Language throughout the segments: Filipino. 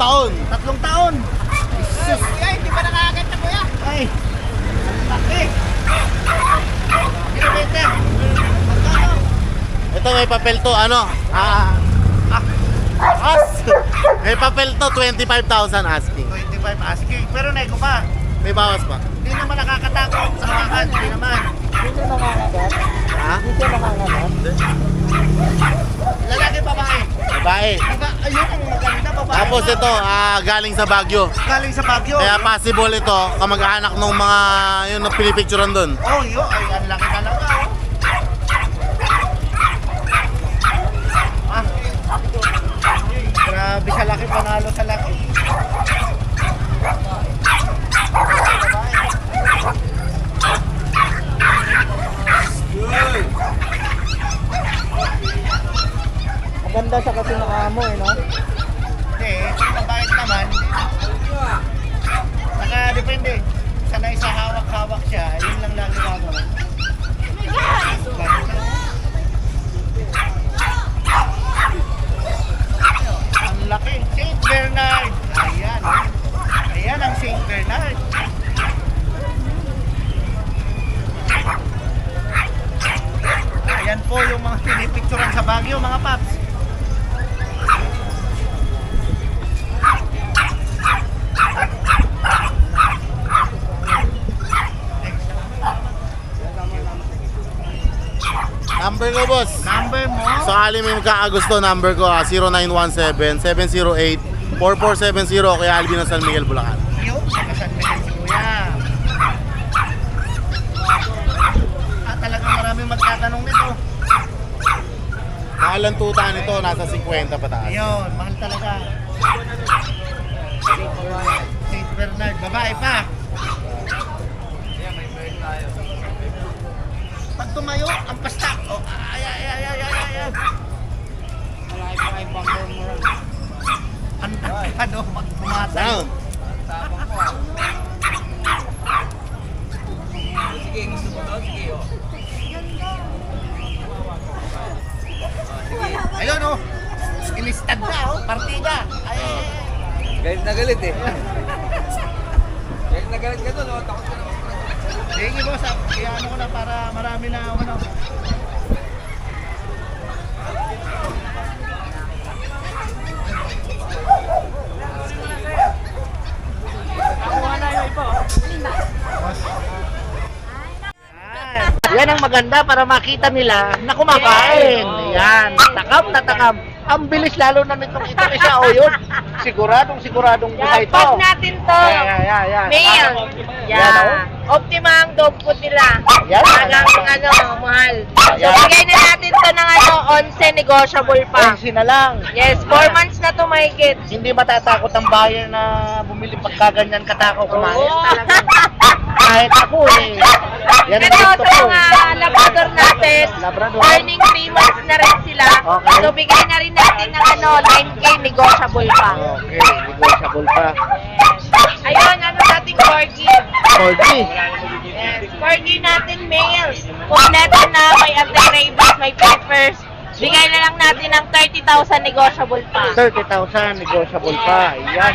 taon. 3 taon. Sus, kuya, hindi pa nakakagat na kuya. Ay, ang laki. Binibenta. Magkano? Ito may papel to, ano? May papel to, 25,000 asking. 25 asking. Pero nego pa. May bawas pa. Hindi naman nakakatakot sa hawakan. Hindi naman. Dito nakakagat? Ha? Dito nakakagat? Lalaki babae. Babae. Diba? Ayun ang maganda babae. Tapos ito, galing sa Baguio. Galing sa Baguio. Kaya possible ito, kamag-anak ng mga yun na pinipicturean doon. Oh, yun. Ay, ang laki talaga. Ah. Grabe sa laki. Panalo sa laki. Maganda siya kasi nakamo eh, no? Hindi, kung mabait naman, naka-depende. Sanay sa hawak-hawak siya, yun lang lagi gagawin. Ang laki, Saint Bernard. Ayan. Ayan ang Saint Bernard. Ayan po yung mga pinipicturan sa Baguio, mga paps. Number ko, boss. Number mo? Sakali may magkakagusto, number ko 0917-708-4470 kay Alvin ng San Miguel, Bulacan. Yung San Miguel si Kuya. Talagang maraming magtatanong nito. Mahal ang tuta nito, nasa 50 pataas. Ayun, mahal talaga. Saint Bernard, babae pa. Pag tumayo, ang pasta. Oh, ay. Malaki pa kayo bumper mo rin. Ano, magpumatayo. Down. Tapang ko ah. Sige, gusto mo daw? Sige, oh. Ayun, oh. Ilistad na, oh. Partida. Ay. Galit na galit eh. Galit na galit ka doon, oh. Takot ka naman. Sige, boss. Kaya ano ko na para marami na, ano. Yan ang maganda para makita nila na kumakain. Yan, takam na takam. Ang bilis lalo na nitong itong isa o yun. Siguradong buhay to. Pag natin to, Yan. male. Yan, Yan. Optima ang dog food nila. Yan. Talagang mahal. So, Yan. bigay na natin to ng 11 negotiable pa. 11 na lang. Yes, 4 months na to mahigit. Hindi matatakot ang buyer na bumili pagkaganyan katakaw kumain. Oo. Talagang kahit ako eh. Yan ang Ito gusto sa ko. mga labrador natin, Labrador. turning 3 months na rin sila. Okay. So, bigay na rin natin ng 9K negotiable pa. Okay, negotiable pa. Ayun, ano natin corgi. 40. Yes, corgi natin male. Kompleto na, may anti-rabies, may papers. Bigay na lang natin ng 30,000 negotiable pa. 30,000 negotiable pa. Yan.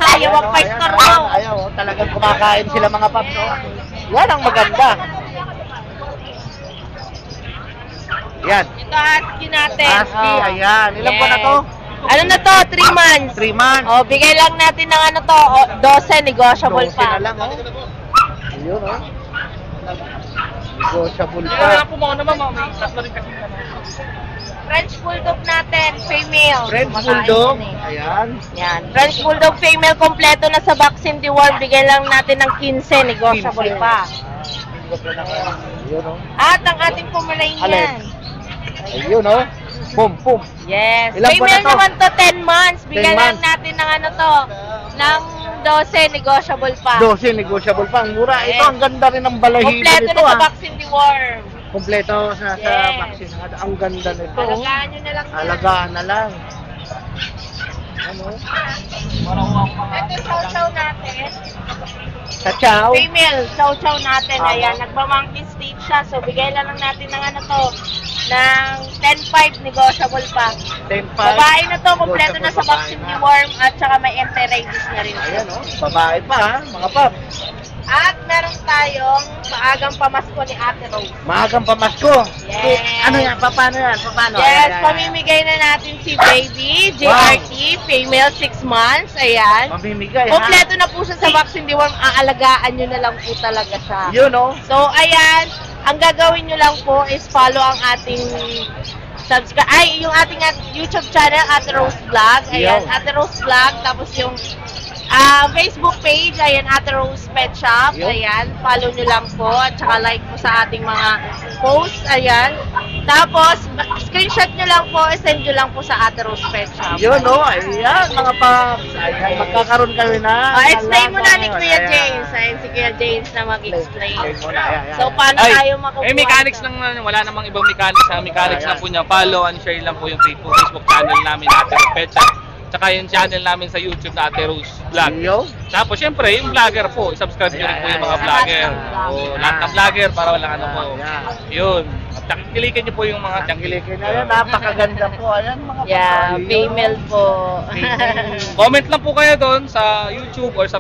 Ayaw ang Ayan, store ayan, mo. ayaw. Talagang kumakain sila mga paps. Oh. Yan ang maganda. Yan. Ito husky natin. Husky, Oh. ayan. Ilan po na to? Ano na to? 3 months. 3 months. Oh, bigay lang natin ng ano to, 12 negotiable 12 pa. na lang, oh. Ayun, oh. Negotiable pa. French Bulldog natin, female. French Kumakain Bulldog. yan eh. Ayan. Yan. French Bulldog female kompleto na sa vaccine deworm. Bigay lang natin ng 15 negotiable 15. pa. Ayun, oh. At ang ating Pomeranian. Alin? Ayun, oh. Boom, boom. Yes. Ilang buwan Female na to? naman to, 10 months. 10 Bigyan lang months. natin ng ano to, ng 12 negotiable pa. 12 negotiable pa. Ang mura. Yes. Ito, ang ganda rin ng balahibo Kompleto nito, na sa ah. vaccine deworm. Kompleto sa Yes. vaccine. Ang ganda nito. oh. Alagaan nyo na lang yan. Alagaan na lang. Ano? Ito chow-chow natin. Sa chow. Female chow-chow natin. Aha. Ayan, nagpa-monkey stage siya. So, bigay lang natin ng ano to, ng 10.5 negotiable pa. 10.5. Babae na to, kompleto na sa Babae vaccine na. deworm at saka may anti-rabies na rin. Ayan, oh. Babae pa, ha, mga pap. At meron tayong maagang pamasko ni Ate Rose. Maagang pamasko. Yes. Ano yan? Paano yan? Paano? Yes, Ayan. pamimigay na natin si Baby, JRT, female 6 months, ayan. Mamimigay, ha? Kompleto na po siya sa vaccine deworm, aalagaan nyo na lang po talaga siya. Yun, oh. So, ayan, ang gagawin nyo lang po is follow ang ating yung ating YouTube channel, Ate Rose Vlog. Ayan, Yo. Ate Rose Vlog. Tapos yung Facebook page, ayan, Ate Rose Pet Shop. Yo. Ayan, follow nyo lang po. At saka like po sa ating mga posts. Ayan. Tapos, screenshot nyo lang po, send nyo lang po sa Ate Rose Pet Shop. Yun, oh. Ayan, mga paps. Ayan, magkakaroon kayo na. Explain mo na ni Ayan. Kuya James. Ayan, si Kuya James na mag-explain. Explain mo na, ayan, ayan. So, paano Ay, tayo makukuha? mechanics ito? lang, wala namang ibang mechanics. Ang mechanics Ayan. lang po niya, follow and share lang po yung Facebook channel namin na Ate Rose Pet Shop. Tsaka yung channel namin sa YouTube na Ate Rose Vlog. Yo. Tapos syempre, yung vlogger po, subscribe nyo rin po yung mga Ayan, vlogger. ayan. O, lahat ng vlogger para walang ano po. Ayan. Yun. At kilikin nyo po yung mga Tangkilikin na yan. Napakaganda po. Ayan, mga paps. Yeah, Ayun. female po. Comment lang po kayo doon sa YouTube or sa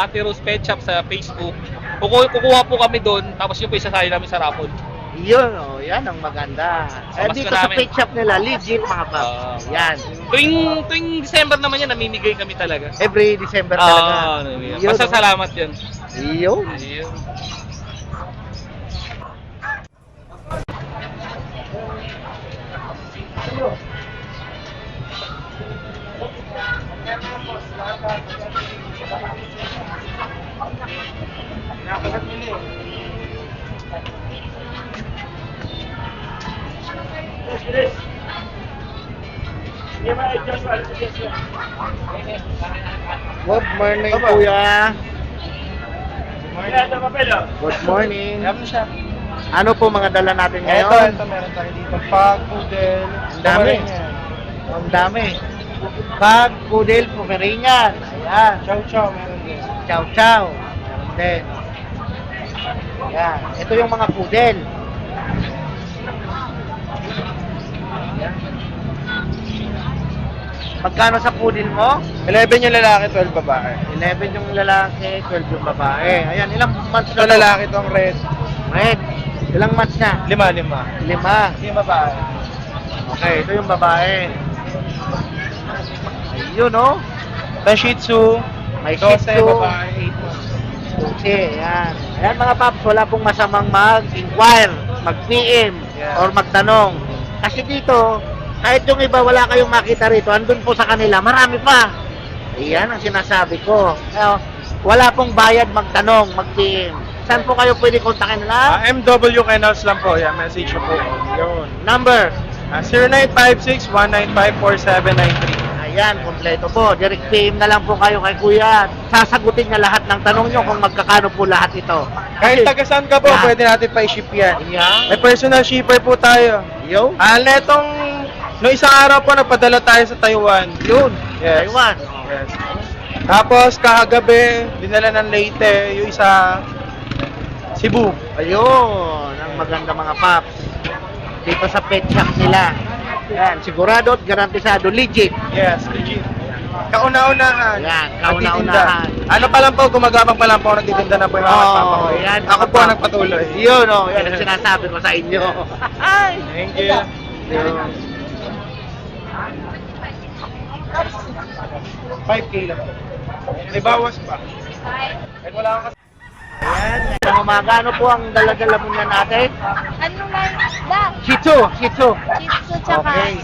Ate Rose Pet Shop sa Facebook. Kukuha po kami doon, tapos yun po isasali namin sa raffle. Yun, oh. Yan ang maganda. Mas Dito ko sa namin. pet shop nila, legit mga paps. Yan. Tuwing December naman yan, namimigay kami talaga. Every December talaga. Yun. Yun, Basta oh. salamat yan. Yun. Yun. Good morning, kuya. Good morning. Ano po mga dala natin ngayon? Ito meron tayo dito. Pag, poodle. Ang dami. Ang dami. Pag, poodle, Pomeranian. Ayan. Chow chow meron din. Chow chow. Meron din. Ayan. Ito yung mga poodle. Ayan. Magkano sa poodle mo? 11 yung lalaki, 12 babae. 11 yung lalaki, 12 yung babae. Ayan, ilang months Ito na to? lalaki, itong red. Red. Ilang months na? 5. 5. Yung babae. Okay, ito yung babae. Ayun, no? Ito Shih Tzu. May Shih 12 Tzu. babae, 8 months. Okay, ayan. Ayan mga paps, wala pong masamang mag-inquire, mag-PM, Yeah. or magtanong. Kasi dito, kahit yung iba wala kayong makita rito, andun po sa kanila, marami pa. Ayan ang sinasabi ko. Kaya, wala pong bayad magtanong, mag-PM. Saan po kayo pwede kontakin nila? MW Kennels lang po. Yan, message nyo po. Yun. Number. 0956-195-4793. Ayan, kompleto po. Direct PM na lang po kayo kay Kuya. Sasagutin niya lahat ng tanong nyo kung magkakano po lahat ito. Kahit taga saan ka po, Yeah. pwede natin pa-ship yan. Ayan. May personal shipper po tayo. Yo. Netong, no isang araw po, nagpadala tayo sa Taiwan. Yun. Yes. Taiwan. Yes. Tapos, kakagabi, dinala ng Leyte, yung isa, Cebu. Ayun. Ang maganda mga paps. Dito sa pet shop nila. Ayan. Sigurado at garantisado. Legit. Yes, legit. Kauna-unahan. Ayan, Nagtitinda. kauna-unahan. Ano pa lang po, gumagabang pa lang po, nagtitinda na po yung mga papa ko. yan. Ako po ang nagpatuloy. Yun, oh. Yan ang sinasabi ko sa inyo. Ay. Thank you. Yun. 5K lang po. May bawas pa. Kahit wala kang Ayan. Ngayong umaga, ano po ang dala-dala muna natin? Ano man? Da, Shih Tzu. Shih Tzu. Shih tsaka. Okay.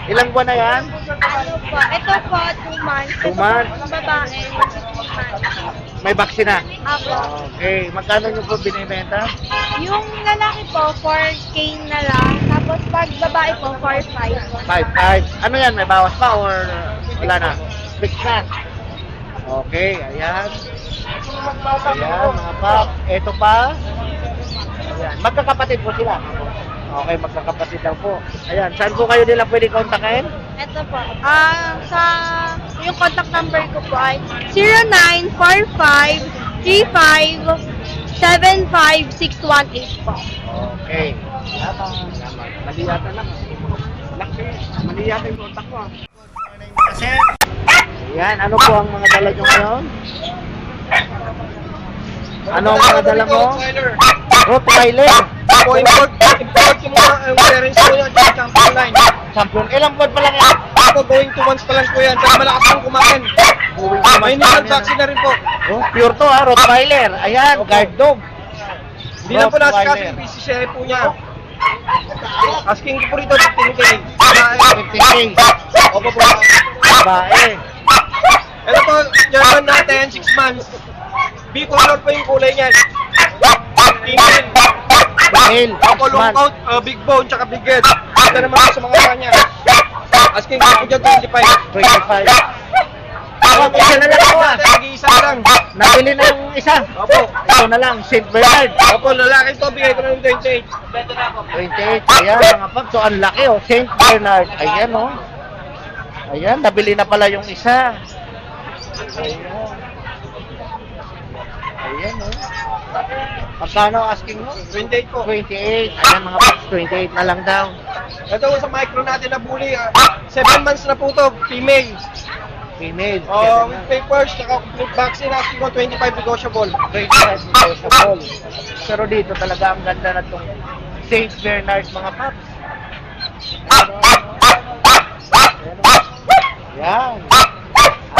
Ilang buwan na yan? Ano po? Ito po, 2 months. 2 months. Ang babae, 6 months. May vaccine na? Apo. Okay. Magkano nyo po binibenta? Yung lalaki po, 4K na lang. Tapos pag babae po, 4-5. 5. Ano yan? May bawas pa or wala na? Fix na. Okay. Ayan. Ayan, mga pap. Ito pa. Ayan. Magkakapatid po sila. Okay, magkakapatid daw po. Ayan. Saan po kayo nila pwede kontakin? Ito po. Yung contact number ko po ay 0945-35-75618 po. Okay. Mali yata lang. Mali yata yung contact ko. Sir, Ayan, ano po ang mga dala nyo ngayon? Ano ang mga dala mo? Rottweiler. Po, import yung mga parents ko yan, yung champion line. Champion. Ilang buwan pa lang yan? Ako, going 2 months pa lang po yan, pero malakas pong kumain. May initial vaccine na rin po. Oh, pure to ha, Rottweiler. Ayan, guard dog. Hindi lang po nasa kasi Rottweiler. yung PCCI po niya. Asking ko po rito, 15K. 15K. Opo po. Babae. Ito po, German natin, 6 months. B-color po yung kulay niyan. Female. Male. Opo, long coat, big bone, tsaka big head. Ito naman po sa mga kanya. Asking ko po dyan, 25. 25. Ako, isa na lang ako ah. Nag-iisa na lang. Nabili na yung isa. Opo. Ito na lang, St. Bernard. Opo, lalaki to, bigay ko na ng 28. 28. Ayan, mga paps. So, ang laki oh. St. Bernard. Ayan oh. Ayan, nabili na pala yung isa. Ayan. Ayan oh. Magkano asking mo? 28 po. 28. Ayan mga paps, 28 na lang daw. Ito po sa micro natin na bully. 7 months na po to, female. Female. With papers, tsaka complete vaccine, asking ko 25 negotiable. 25 negotiable. Pero dito talaga ang ganda na itong St. Bernard mga paps. Yan.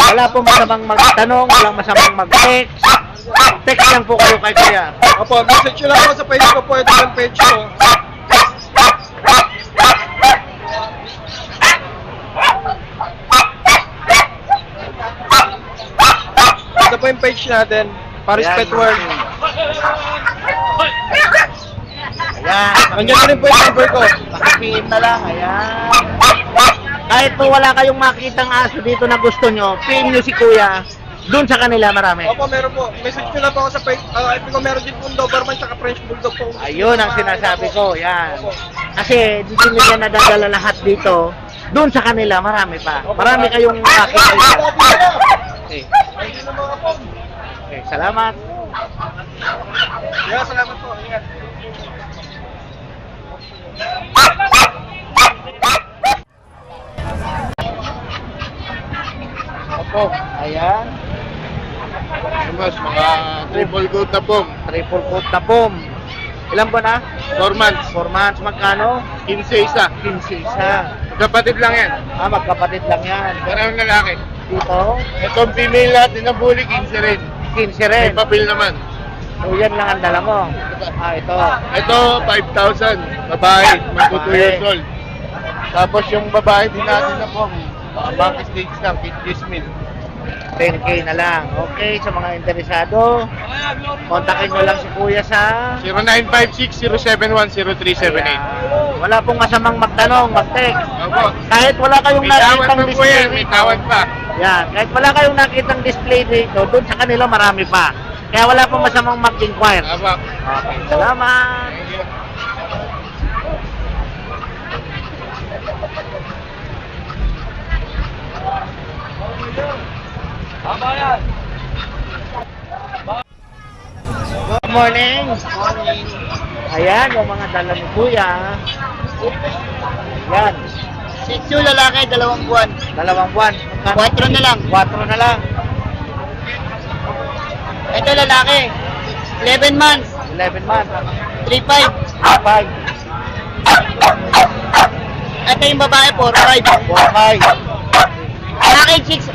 Wala po masamang magtanong, walang masamang mag-text. Text lang po kayo kay Kuya. Opo, message nyo lang po sa page ko po, ito yung page ko. Ito po yung page natin, Paris Ayan. Pet World. Ayan. Nandiyan na rin po yung number ko. Paki-PM na lang. Ayan. Kahit po wala kayong makitang aso dito na gusto nyo, PM nyo si Kuya. Doon sa kanila marami. Opo, meron po. Message nyo lang po ako sa page. FB ko meron din po Doberman tsaka French Bulldog po. Ayun ang sinasabi ko. Yan. Kasi hindi nila nadadala lahat dito. Doon sa kanila marami pa. Marami kayong makita. Okay. Okay, salamat. Yeah, salamat po. Ingat. Opo. Ayan. mas mga triple coat na pong. Triple coat na pom. Ilan ba na? 4 months. 4 months. Magkano? 15 isa. 15 isa. Kapatid lang yan. Ah, magkapatid lang yan. Parang lalaki. Dito, Itong female natin na bully, 15 rin. 15 May rin. papel naman. So, yan lang ang dala mo. Ah, ito. Ito, 5,000. Babae, magpo 2 years old. Tapos yung babae din natin na pong. Back stage lang, 15 mil. 10K na lang. Okay, sa mga interesado, kontakin nyo lang si Kuya sa... 0956-071-0378. Ayan. Wala pong masamang magtanong, mag-text. Opo. Kahit wala kayong May tawad nakitang pa po display yan, may dito. tawad pa. Yan, kahit wala kayong nakitang display dito, doon sa kanila marami pa. Kaya wala pong masamang mag-inquire. Opo. Okay, salamat. Thank you. Good morning. Ayan, yung mga dala ni Kuya. Yan, Sitsu lalaki, 2 buwan. 2 buwan. 4 na lang. 4 na lang. Ito lalaki, 11 months, 11 months. 3.5. 5. Ito yung babae, 4.5. 4-5. Lalaki, 6.5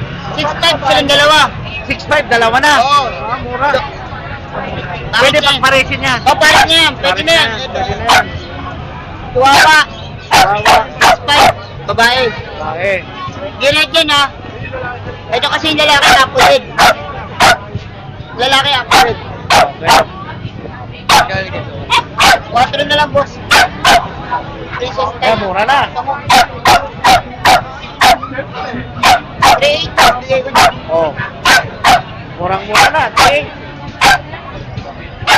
silang dalawa. 6'5", dalawa na. Oo. Ah, mura. Pwede pang paresin niya. O, pares niya yan. Pwede na yan. Pwede na yan. Tuwawa, Tawa. 6.5. Babae. Okay. Gilid yan ha. Ito kasi yung lalaki, apulid. Lalaki, apulid. Okay. 4 na lang, boss. Princess Eh, type. mura na. 3.8. Bigay ko na. Oh. Murang-mura na. Okay.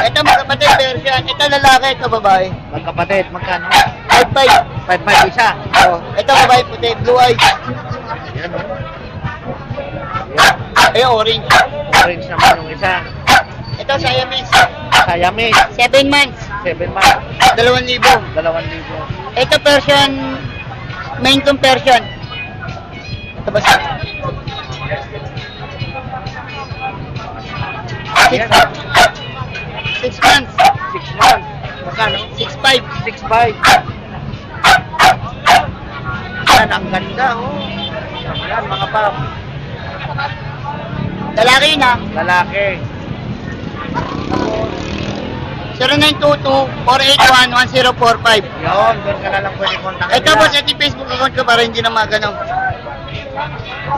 Ito magkapatid version. Ito lalaki, ito babae. Magkapatid, magkano? 5.5. 5'5" isa. Oh, ito babae puti, blue eyes. Yan o. Ayun, orange. Orange naman yung isa. Ito Siamese. Siamese. 7 months. 7 months. 2,000. 2,000. Ito Persian, main kong Persian. Ito ba siya? Ayan. 6 months. 6 months. Magkano? 6'5". 6'5". Yan, ang ganda, oh. Yan, mga pap. Lalaki yun ha. Lalaki. 0922-481-1045. Yun, doon ka na lang pwede kontakin Ito boss, ito yung Facebook account ko para hindi na maganong.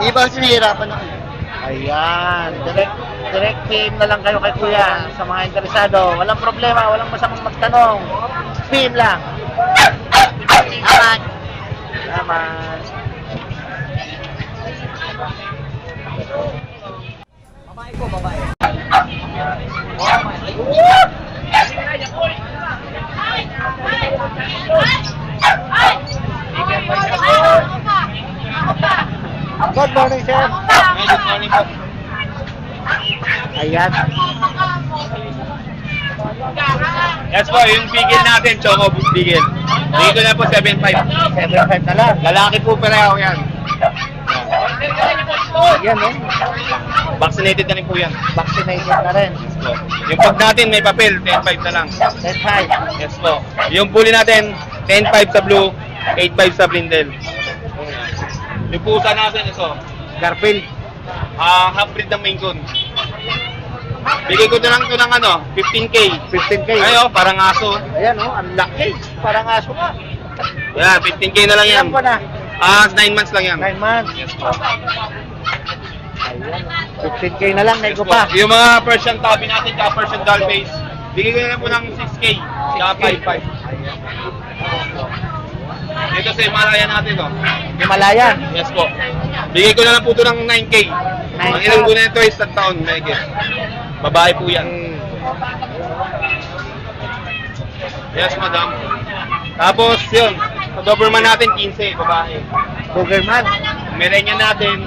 Di ba kasi nahihirapan ako. Ayan, direct PM na lang kayo kay Kuya sa mga interesado. Walang problema, walang masamang magtanong. PM lang. Salamat. Salamat. Good morning, sir. Good morning po. Ayan. Yes po, yung bigel natin, Choco Bigel. Dito na po 7.5. 7.5 na lang. Lalaki po pareho yan. Ayan, no? Vaccinated na rin po yan. Vaccinated na rin. So, yung pag natin may papel, 10.5 na lang. 10.5. Yes po. Yung puli natin, 10.5 sa blue, 8.5 sa brindle. Yung pusa natin, ito, Garfield. half breed ng Maine Coon. Bigay ko na lang ito ng 15K. 15K. Ayo, parang aso. Ayan, oh, ang laki. Parang aso ka. Yan, 15K na lang yan. Ilan po na? 9 months lang yan. 9 months. Yes po. Ayan. 15K na lang, Yes nego po. pa. Yung mga Persian Tabby natin, tsaka Persian Doll Face, bigay ko na lang po ng 6K. Tsaka 5.5. Dito sa Himalaya natin, Himalayan. Yes po. Bigay ko na lang po ito ng 9K. Ang ilang po na ito is taon, Megit. Babae po yan. Yes, madam. Tapos, yun. Sa Doberman natin, 15, babae. Doberman. Merenya natin,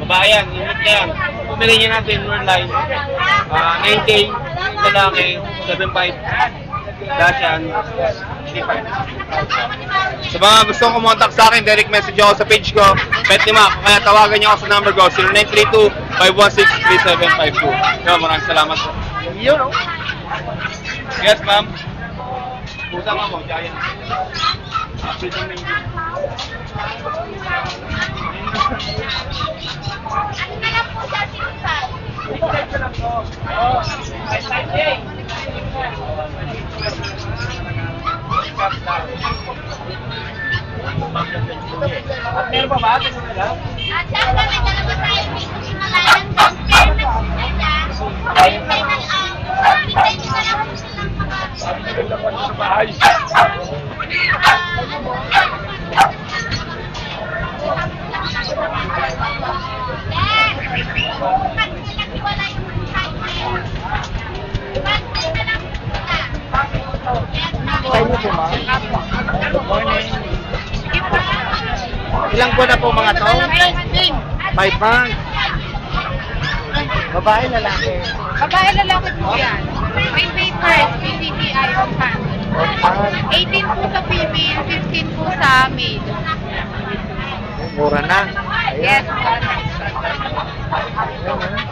babae yan, init na yan. Merenya natin, Merline, 9K, lalaki, 7.5, Dashan, 3.5. Sa mga gustong kumontak sa akin, direct message ako sa page ko, Pet ni Mac, kaya tawagan niyo ako sa number ko, 0932-516-3752. Yo, maraming salamat po. Yun, oh. Yes, ma'am. Pusang ako, giant. Actually, yung main meron pa ba? At saan kami dalawa tayo dito si Malayan Downstairs na po sila. Ayun tayo na lang. Pintay nyo na lang po silang Tayo mo po, ma'am. Good morning. Ilang buwan na po mga to? 5 months. Babae, lalaki. Babae lalaki po yan. May papers, PCTI on hand. 18 po sa female, 15 po sa male. Mura na. Yes.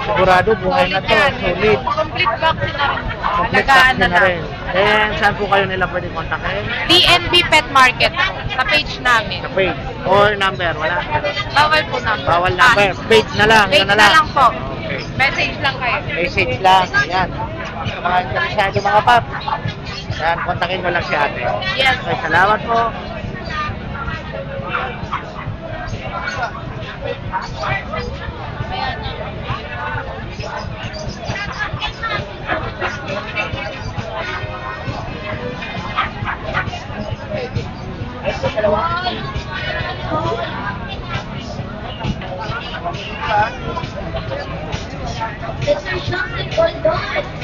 Sigurado, buhay na to. Solid. Complete vaccine na rin po. Complete Alagaan na vaccine na lang. rin. Then, saan po kayo nila pwede kontakin? DNB Pet Market po, sa page namin. Sa page. Or number, wala. Bawal po number. Bawal number. Page na lang. Page yun na lang po. Okay. Message lang kayo. Message lang. Ayan. Sa mga interesado mga pap. Ayan, kontakin mo lang si ate. Yes. Okay, salamat po. This is something for God.